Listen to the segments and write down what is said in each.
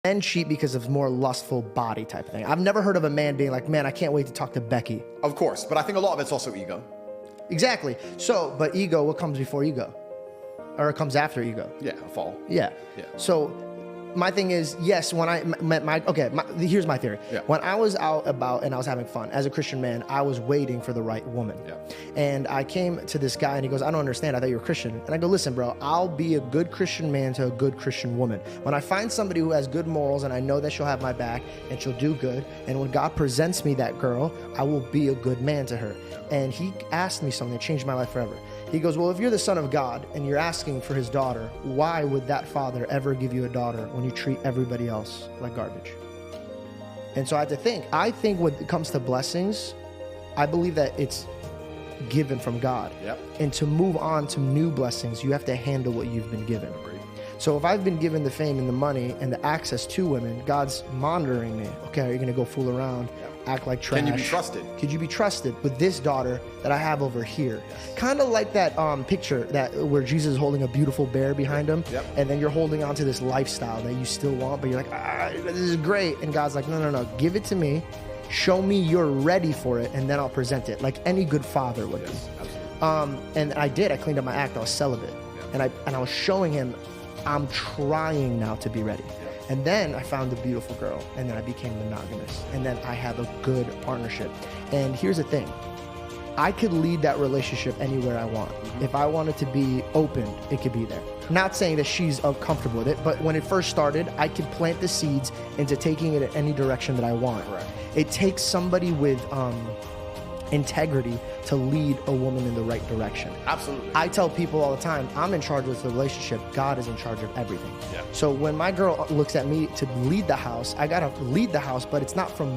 Men cheat because of more lustful body type of thing. I've never heard of a man being like, man, I can't wait to talk to Becky. Of course, but I think a lot of it's also ego. Exactly. So, but ego, what comes before ego? Or it comes after ego? Yeah, a fall. Yeah. Yeah. So my thing is, yes, when I met here's my theory. Yeah. When I was out about and I was having fun, as a Christian man, I was waiting for the right woman. Yeah. And I came to this guy and he goes, I don't understand. I thought you were Christian. And I go, listen, bro, I'll be a good Christian man to a good Christian woman. When I find somebody who has good morals and I know that she'll have my back and she'll do good, and when God presents me that girl, I will be a good man to her. And he asked me something that changed my life forever. He goes, well, if you're the son of God and you're asking for his daughter, why would that father ever give you a daughter when you treat everybody else like garbage? And so I had to think. I think when it comes to blessings, I believe that it's given from God. Yep. And to move on to new blessings, you have to handle what you've been given. Agreed. So if I've been given the fame and the money and the access to women, God's monitoring me. Okay, are you gonna go fool around, act like trash? Can you be trusted? Could you be trusted with this daughter that I have over here? Kind of like that picture that where Jesus is holding a beautiful bear behind him, and then you're holding on to this lifestyle that you still want, but you're like, this is great. And God's like, no, give it to me. Show me you're ready for it, and then I'll present it, like any good father would do. And I did. I cleaned up my act. I was celibate, and I was showing him, I'm trying now to be ready. And then I found a beautiful girl, and then I became monogamous, and then I have a good partnership. And here's the thing. I could lead that relationship anywhere I want. If I wanted to be open, it could be there. Not saying that she's comfortable with it, but when it first started, I could plant the seeds into taking it in any direction that I want. Correct. It takes somebody with integrity to lead a woman in the right direction. Absolutely. I tell people all the time, I'm in charge of the relationship. God is in charge of everything. Yeah. So when my girl looks at me to lead the house, I gotta lead the house, but it's not from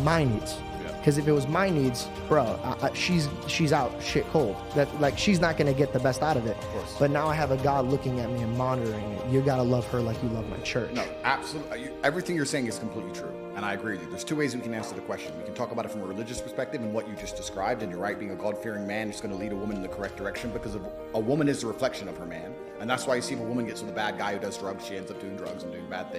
my needs. Because if it was my needs, bro, she's out shit cold. That like she's not gonna get the best out of it. Of course. But now I have a God looking at me and monitoring it. You gotta love her like you love my church. No, absolutely. Everything you're saying is completely true, and I agree with you. There's two ways we can answer the question. We can talk about it from a religious perspective and what you just described, and you're right, being a God-fearing man is going to lead a woman in the correct direction because a woman is a reflection of her man, and that's why you see if a woman gets with a bad guy who does drugs, she ends up doing drugs and doing bad things.